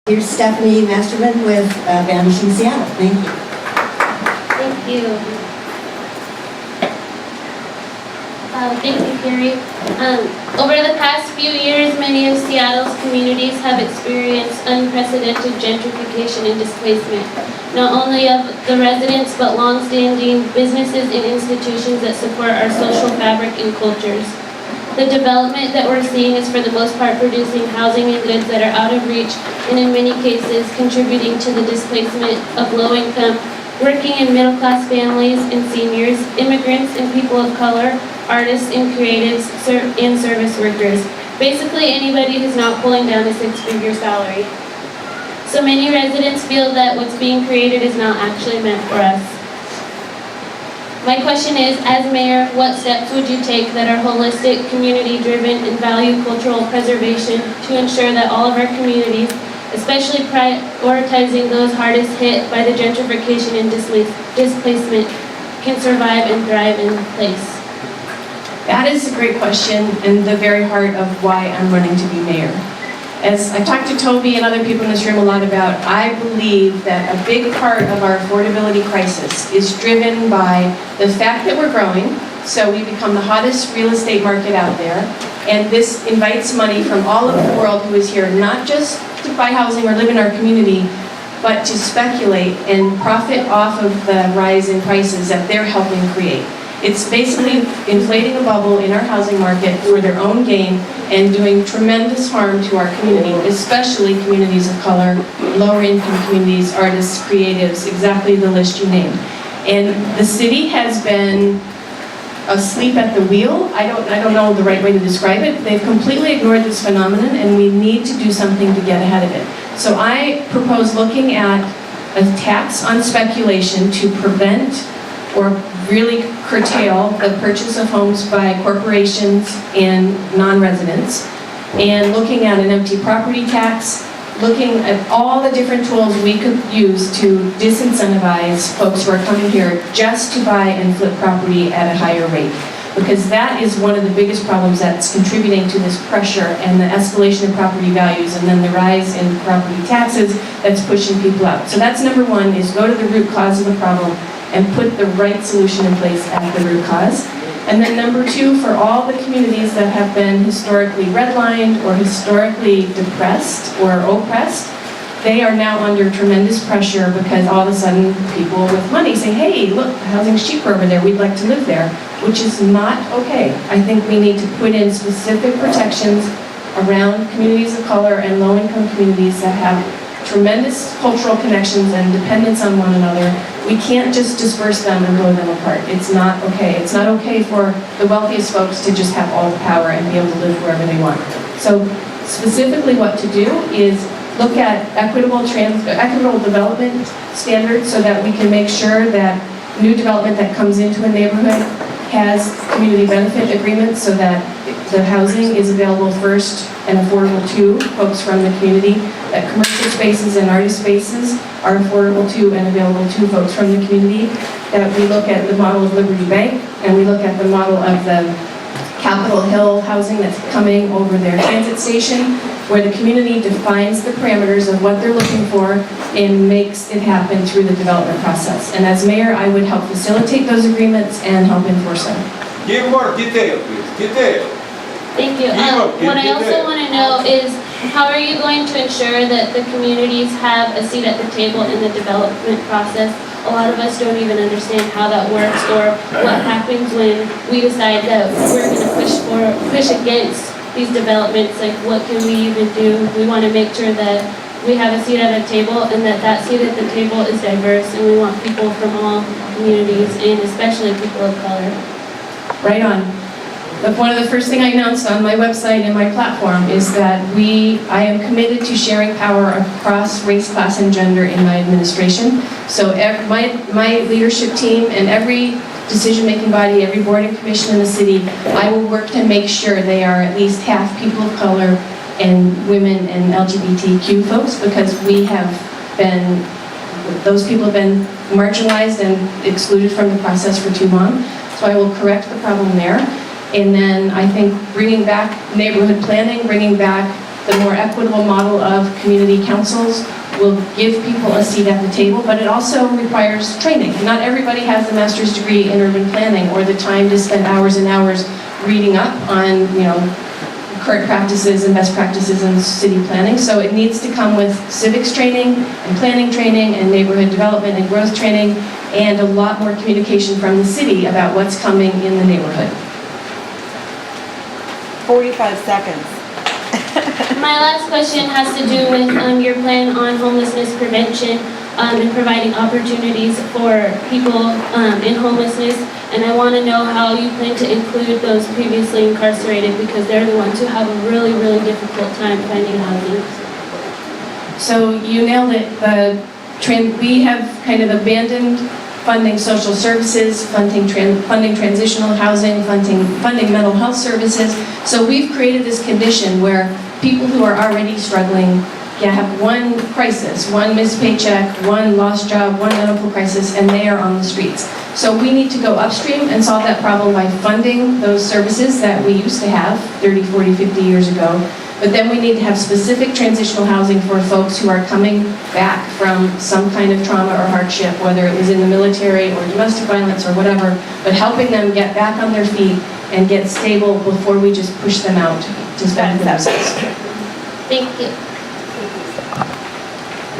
Here's Stephanie Masterman with Vanishing Seattle. Thank you. Thank you. Thank you, Cary. Over the past few years, many of Seattle's communities have experienced unprecedented gentrification and displacement, not only of the residents, but long-standing businesses and institutions that support our social fabric and cultures. The development that we're seeing is for the most part producing housing and goods that are out of reach, and in many cases contributing to the displacement of low-income, working and middle-class families and seniors, immigrants and people of color, artists and creatives, and service workers. Basically anybody who's not pulling down a six-figure salary. So many residents feel that what's being created is not actually meant for us. My question is, as mayor, what steps would you take that are holistic, community-driven, and value cultural preservation to ensure that all of our communities, especially prioritizing those hardest hit by the gentrification and displacement, can survive and thrive in place? That is a great question and the very heart of why I'm running to be mayor. As I've talked to Toby and other people in this room a lot about, I believe that a big part of our affordability crisis is driven by the fact that we're growing, so we become the hottest real estate market out there, and this invites money from all over the world who is here not just to buy housing or live in our community, but to speculate and profit off of the rise in prices that they're helping create. It's basically inflating a bubble in our housing market for their own gain and doing tremendous harm to our community, especially communities of color, lower income communities, artists, creatives, exactly the list you named. And the city has been asleep at the wheel. I don't know the right way to describe it. They've completely ignored this phenomenon, and we need to do something to get ahead of it. So I propose looking at a tax on speculation to prevent or really curtail the purchase of homes by corporations and non-residents, and looking at an empty property tax, looking at all the different tools we could use to disincentivize folks who are coming here just to buy and flip property at a higher rate. Because that is one of the biggest problems that's contributing to this pressure and the escalation of property values and then the rise in property taxes that's pushing people out. So that's number one, is go to the root cause of the problem and put the right solution in place at the root cause. And then number two, for all the communities that have been historically redlined or historically depressed or oppressed, they are now under tremendous pressure because all of a sudden people with money say, hey, look, the housing's cheaper over there, we'd like to live there, which is not okay. I think we need to put in specific protections around communities of color and low-income communities that have tremendous cultural connections and dependence on one another. We can't just disperse them and blow them apart. It's not okay. It's not okay for the wealthiest folks to just have all the power and be able to live wherever they want. So specifically what to do is look at equitable development standards so that we can make sure that new development that comes into a neighborhood has community benefit agreements so that the housing is available first and affordable to folks from the community, that commercial spaces and artist spaces are affordable to and available to folks from the community, that we look at the model of Liberty Bank and we look at the model of the Capitol Hill housing that's coming over their transit station, where the community defines the parameters of what they're looking for and makes it happen through the development process. And as mayor, I would help facilitate those agreements and help enforce them. Give more detail, please. Detail. Thank you. What I also want to know is, how are you going to ensure that the communities have a seat at the table in the development process? A lot of us don't even understand how that works or what happens when we decide that we're going to push against these developments. Like, what can we even do? We want to make sure that we have a seat at a table and that seat at the table is diverse, and we want people from all communities and especially people of color. Right on. One of the first things I announced on my website and my platform is that I am committed to sharing power across race, class, and gender in my administration. So my leadership team and every decision-making body, every board and commission in the city, I will work to make sure they are at least half people of color and women and LGBTQ folks, because those people have been marginalized and excluded from the process for too long. So I will correct the problem there. And then I think bringing back neighborhood planning, bringing back The more equitable model of community councils will give people a seat at the table, but it also requires training. Not everybody has a master's degree in urban planning or the time to spend hours and hours reading up on, current practices and best practices in city planning. So it needs to come with civics training and planning training and neighborhood development and growth training and a lot more communication from the city about what's coming in the neighborhood. 45 seconds. My last question has to do with your plan on homelessness prevention and providing opportunities for people in homelessness. And I want to know how you plan to include those previously incarcerated because they're the ones who have a really, really difficult time finding housing. So you nailed it. We have kind of abandoned funding social services, funding transitional housing, funding mental health services. So we've created this condition where people who are already struggling have one crisis, one missed paycheck, one lost job, one medical crisis, and they are on the streets. So we need to go upstream and solve that problem by funding those services that we used to have 30, 40, 50 years ago. But then we need to have specific transitional housing for folks who are coming back from some kind of trauma or hardship, whether it was in the military or domestic violence or whatever, but helping them get back on their feet and get stable before we just push them out to spend themselves. Thank you.